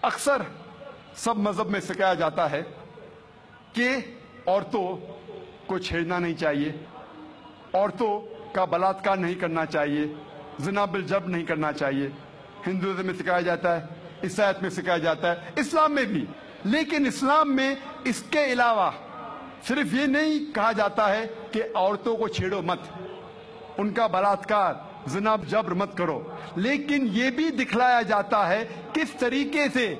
اکثر سب مذہب میں سکھایا جاتا ہے کہ عورتوں کو چھیڑنا نہیں چاہیے، عورتوں کا بلاತ್ಕಾರ نہیں کرنا چاہیے، زنا بالجبر نہیں کرنا چاہیے۔ ہندوازم میں سکھایا جاتا ہے، عیسائیت میں سکھایا جاتا ہے، اسلام میں بھی۔ لیکن اسلام میں اس کے علاوہ صرف یہ نہیں کہا جاتا ہے کہ عورتوں کو چھیڑو مت، ان کا بلاತ್ಕಾರ زنا جبر مت کرو، لیکن یہ بھی دکھلایا جاتا ہے کس طریقے سے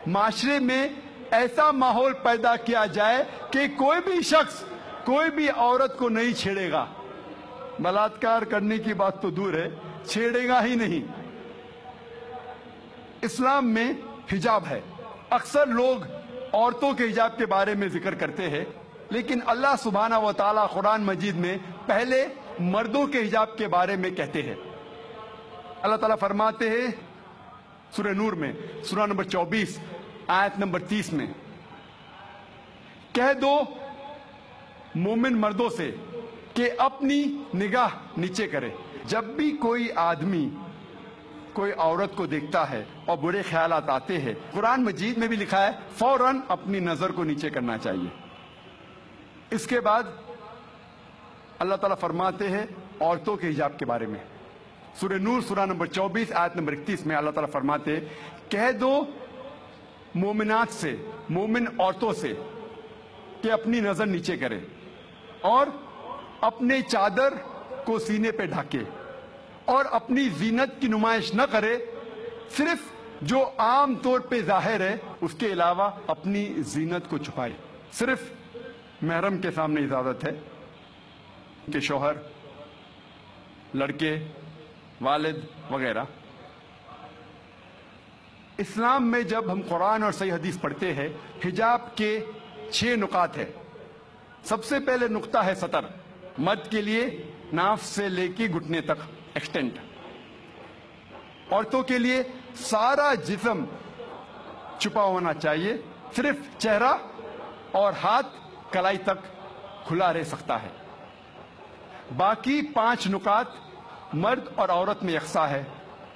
معاشرے میں ایسا ماحول پیدا کیا جائے کہ کوئی بھی شخص کوئی بھی عورت کو نہیں چھیڑے گا۔ بلاತ್ಕಾರ کرنے کی بات تو دور ہے، چھیڑے گا ہی نہیں۔ اسلام میں حجاب ہے۔ اکثر لوگ عورتوں کے حجاب کے بارے میں ذکر کرتے ہیں، لیکن اللہ سبحانہ و تعالیٰ قرآن مجید میں پہلے مردوں کے حجاب کے بارے میں کہتے ہیں۔ اللہ تعالیٰ فرماتے ہیں سورہ نور میں، سورہ نمبر 24 آیت نمبر 30 میں، کہہ دو مومن مردوں سے کہ اپنی نگاہ نیچے کرے۔ جب بھی کوئی آدمی کوئی عورت کو دیکھتا ہے اور برے خیالات آتے ہیں، قرآن مجید میں بھی لکھا ہے فوراً اپنی نظر کو نیچے کرنا چاہیے۔ اس کے بعد اللہ تعالیٰ فرماتے ہیں عورتوں کے حجاب کے بارے میں، سورہ نور سورہ نمبر 24 آیت نمبر 31 میں اللہ تعالیٰ فرماتے ہیں کہہ دو مومنات سے، مومن عورتوں سے کہ اپنی نظر نیچے کرے اور اپنے چادر کو سینے پہ ڈھکے اور اپنی زینت کی نمائش نہ کرے، صرف جو عام طور پہ ظاہر ہے اس کے علاوہ اپنی زینت کو چھپائے۔ صرف محرم کے سامنے اجازت ہے کہ شوہر، لڑکے، والد وغیرہ۔ اسلام میں جب ہم قرآن اور صحیح حدیث پڑھتے ہیں، حجاب کے 6 نقاط ہیں۔ سب سے پہلے نقطہ ہے سطر، مرد کے لیے ناف سے لے کے گھٹنے تک ایکسٹینٹ، عورتوں کے لیے سارا جسم چھپا ہونا چاہیے، صرف چہرہ اور ہاتھ کلائی تک کھلا رہ سکتا ہے۔ باقی 5 نقاط مرد اور عورت میں یکساں ہے۔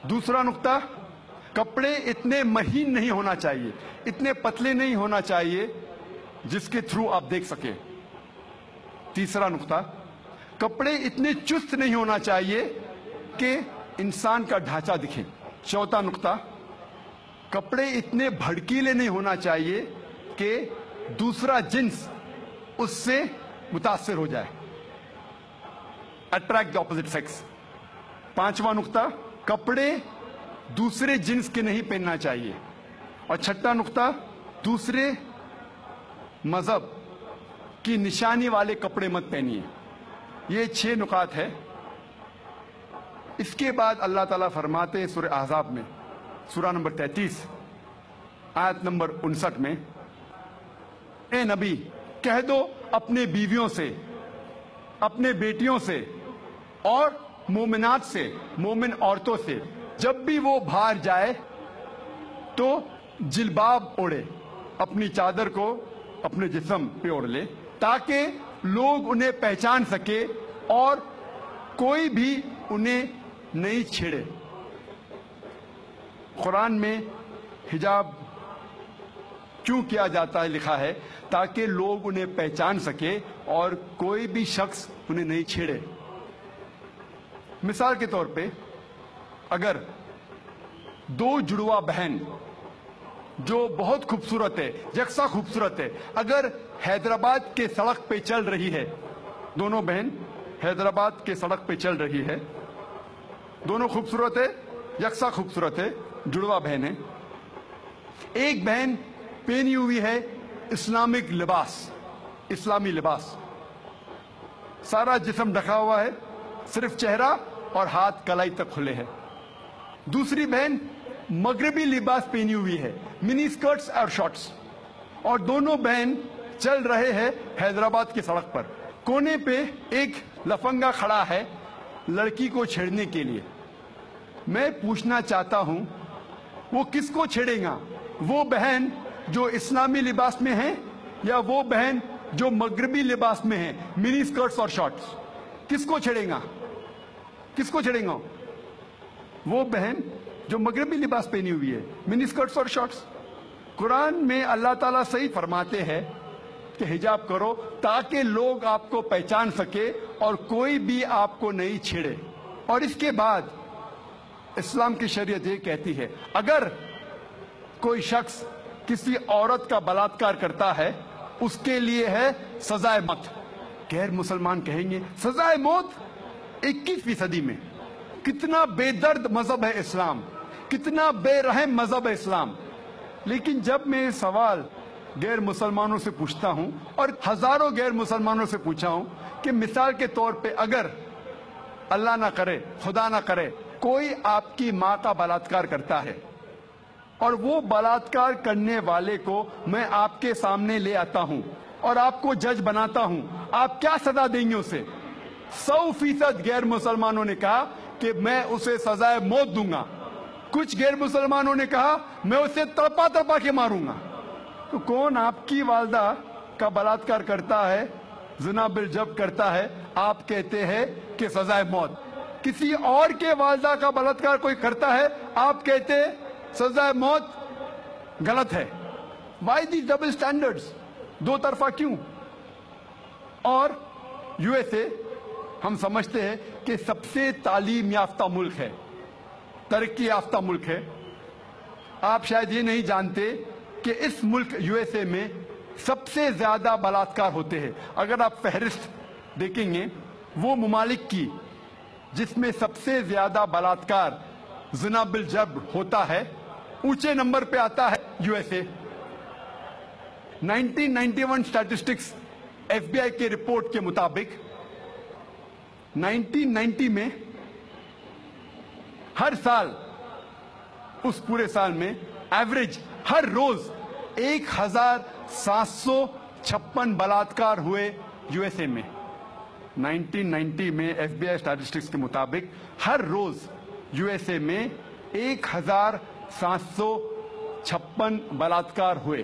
دوسرا نقطہ، کپڑے اتنے مہین نہیں ہونا چاہیے، اتنے پتلے نہیں ہونا چاہیے جس کے تھرو آپ دیکھ سکیں۔ تیسرا نقطہ، کپڑے اتنے چست نہیں ہونا چاہیے کہ انسان کا ڈھانچہ دکھے۔ چوتھا نقطہ، کپڑے اتنے بھڑکیلے نہیں ہونا چاہیے کہ دوسرا جنس اس سے متاثر ہو جائے، اٹریکٹ دی اپوزٹ سیکس۔ پانچواں نقطہ، کپڑے دوسرے جنس کے نہیں پہننا چاہیے۔ اور چھٹا نقطہ، دوسرے مذہب کی نشانی والے کپڑے مت پہنیے۔ یہ 6 نقاط ہے۔ اس کے بعد اللہ تعالیٰ فرماتے ہیں سورہ احزاب میں، سورہ نمبر 33 آیت نمبر 59 میں، اے نبی کہہ دو اپنے بیویوں سے، اپنے بیٹیوں سے اور مومنات سے، مومن عورتوں سے، جب بھی وہ باہر جائے تو جلباب اوڑھے، اپنی چادر کو اپنے جسم پہ اوڑھ لے تاکہ لوگ انہیں پہچان سکے اور کوئی بھی انہیں نہیں چھیڑے۔ قرآن میں حجاب کیوں کیا جاتا ہے لکھا ہے تاکہ لوگ انہیں پہچان سکے اور کوئی بھی شخص انہیں نہیں چھیڑے۔ مثال کے طور پہ اگر 2 جڑواں بہن جو بہت خوبصورت ہے، یکساں خوبصورت ہے، اگر حیدرآباد کے سڑک پہ چل رہی ہے، دونوں بہن حیدرآباد کے سڑک پہ چل رہی ہے، دونوں خوبصورت ہے، یکساں خوبصورت ہے، جڑواں بہن ہے، ایک بہن پہنی ہوئی ہے اسلامک لباس، اسلامی لباس، سارا جسم ڈھکا ہوا ہے، صرف چہرہ اور ہاتھ کلائی تک کھلے ہیں۔ دوسری بہن مغربی لباس پہنی ہوئی ہے، منی اسکرٹس اور شارٹس، اور دونوں بہن چل رہے ہیں حیدرآباد کی سڑک پر۔ کونے پہ ایک لفنگا کھڑا ہے لڑکی کو چھیڑنے کے لیے۔ میں پوچھنا چاہتا ہوں وہ کس کو چھیڑے گا؟ وہ بہن جو اسلامی لباس میں ہے یا وہ بہن جو مغربی لباس میں ہے، منی اسکرٹس اور شارٹس؟ کس کو چھیڑے گا؟ کس کو چھیڑے گا؟ وہ بہن جو مغربی لباس پہنی ہوئی ہے، منی اسکرٹس اور شارٹس۔ قرآن میں اللہ تعالیٰ صحیح فرماتے ہیں کہ حجاب کرو تاکہ لوگ آپ کو پہچان سکے اور کوئی بھی آپ کو نہیں چھیڑے. اور اس کے بعد اسلام کی شریعت یہ کہتی ہے اگر کوئی شخص کسی عورت کا بلاತ್ಕಾರ کرتا ہے اس کے لیے ہے سزائے موت. غیر مسلمان کہیں گے سزائے موت 21ویں صدی میں. کتنا بے درد مذہب ہے اسلام, کتنا بے رحم مذہب ہے اسلام. لیکن جب میں یہ سوال غیر مسلمانوں سے پوچھتا ہوں اور ہزاروں غیر مسلمانوں سے پوچھا ہوں کہ مثال کے طور پہ اگر اللہ نہ کرے خدا نہ کرے کوئی آپ کی ماں کا بلاತ್ಕಾರ کرتا ہے اور وہ بلاತ್ಕಾರ کرنے والے کو میں آپ کے سامنے لے آتا ہوں اور آپ کو جج بناتا ہوں, آپ کیا سزا دیں گے اسے؟ 100% غیر مسلمانوں نے کہا کہ میں اسے سزائے موت دوں گا. کچھ غیر مسلمانوں نے کہا میں اسے تڑپا تڑپا کے ماروں گا. تو کون آپ کی والدہ کا بلاತ್ಕಾರ کرتا ہے, زنا بالجبر کرتا ہے, آپ کہتے ہیں کہ سزائے موت. کسی اور کے والدہ کا بلاತ್ಕಾರ کوئی کرتا ہے, آپ کہتے ہیں سزائے موت. غلط ہے. Why these double standards? دو طرفہ کیوں؟ اور یو ایس اے ہم سمجھتے ہیں کہ سب سے تعلیم یافتہ ملک ہے, ترقی یافتہ ملک ہے. آپ شاید یہ نہیں جانتے کہ اس ملک یو ایس اے میں سب سے زیادہ بلاತ್ಕಾರ ہوتے ہیں. اگر آپ فہرست دیکھیں گے وہ ممالک کی جس میں سب سے زیادہ بلاತ್ಕಾರ زنا بالجبر ہوتا ہے, اونچے نمبر پہ آتا ہے U S A. 1991 statistics F B I کے رپورٹ کے مطابق 1990 میں ہر سال, اس پورے سال میں ایوریج ہر روز 1756 بلاತ್ಕಾರ ہوئے یو ایس اے میں. 1990 میں ایف بی آئی اسٹیٹسٹکس کے مطابق ہر روز یو ایس اے میں 1756 بلاತ್ಕಾರ ہوئے.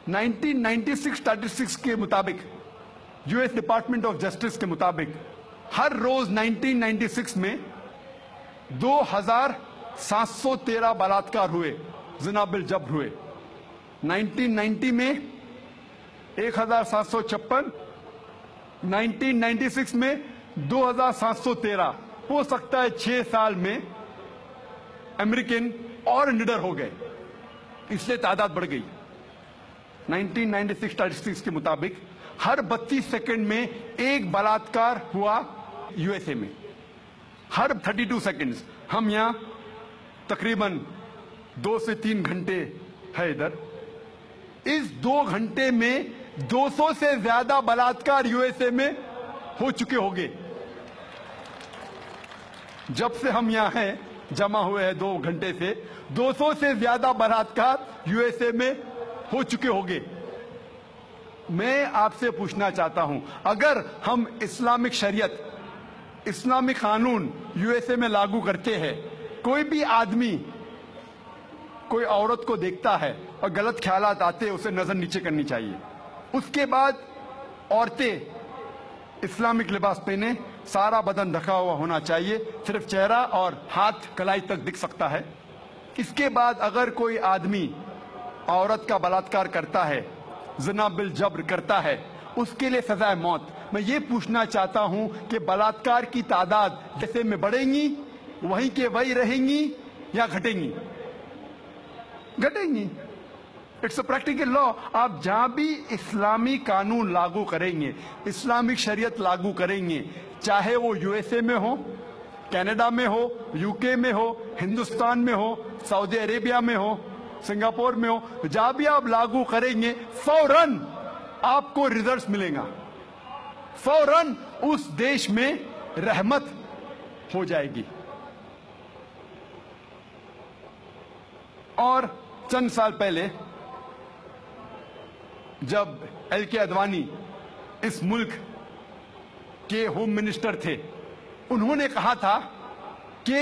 1996 اسٹیٹسٹکس کے مطابق U S department of justice کے مطابق ہر روز 1996 میں 2713 بلاತ್ಕಾರ ہوئے, زنا بالجبر ہوئے. 1990 میں 1756, 1996 میں 2713. ہو سکتا ہے 6 سال میں امریکن اور نڈر ہو گئے, اس لیے تعداد بڑھ گئی. 1996 اسٹیٹسٹکس کے مطابق ہر 32 سیکنڈ میں ایک بلاತ್ಕಾರ ہوا یو ایس اے میں, ہر 32 سیکنڈز. ہم یہاں تقریباً 2 سے 3 گھنٹے ہے ادھر, اس 2 گھنٹے میں 200 سے زیادہ بلاತ್ಕಾರ یو ایس اے میں ہو چکے ہوں گے. جب سے ہم یہاں ہیں جمع ہوئے ہیں 2 گھنٹے سے 200 سے زیادہ بلاತ್ಕಾರ یو ایس اے میں ہو چکے ہوں گے. میں آپ سے پوچھنا چاہتا ہوں اگر ہم اسلامک شریعت, اسلامک قانون یو ایس اے میں لاگو کرتے ہیں, کوئی بھی آدمی کوئی عورت کو دیکھتا ہے اور غلط خیالات آتے اسے نظر نیچے کرنی چاہیے. اس کے بعد عورتیں اسلامک لباس پہنے, سارا بدن ڈھکا ہوا ہونا چاہیے, صرف چہرہ اور ہاتھ کلائی تک دکھ سکتا ہے. اس کے بعد اگر کوئی آدمی عورت کا بلاತ್ಕಾರ کرتا ہے, زنا بالجبر کرتا ہے, اس کے لیے سزائے موت. میں یہ پوچھنا چاہتا ہوں کہ بلاತ್ಕಾರ کی تعداد جیسے میں بڑھیں گی وہیں کے وہی رہیں گی یا گھٹیں گی؟ گھٹیں گی. اٹس اے پریکٹیکل لا. آپ جہاں بھی اسلامی قانون لاگو کریں گے, اسلامک شریعت لاگو کریں گے, چاہے وہ یو ایس اے میں ہو, کینیڈا میں ہو, یو کے میں ہو, ہندوستان میں ہو, سعودی عربیہ میں ہو, سنگاپور میں ہو, جہاں بھی آپ لاگو کریں گے فوراً آپ کو ریزلٹس ملیں گا, فوراً اس دیش میں رحمت ہو جائے گی. اور چند سال پہلے جب ایل کے اڈوانی اس ملک کے ہوم منسٹر تھے, انہوں نے کہا تھا کہ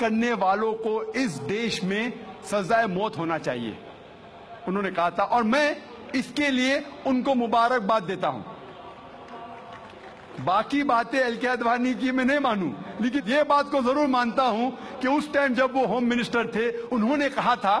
کرنے والوں کو اس دیش میں سزائے موت ہونا چاہیے. انہوں نے کہا تھا اور میں اس کے لیے ان کو مبارکباد دیتا ہوں. باقی باتیں ایل کے اڈوانی کی میں نہیں مانوں, لیکن یہ بات کو ضرور مانتا ہوں کہ اس ٹائم جب وہ ہوم منسٹر تھے انہوں نے کہا تھا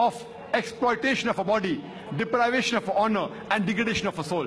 of exploitation of a body, deprivation of honor and degradation of a soul।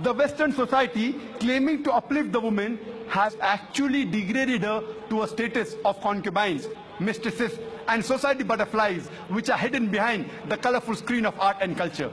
The Western society claiming to uplift the woman has actually degraded her to a status of concubines, mistresses and society butterflies which are hidden behind the colorful screen of art and culture।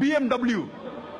BMW,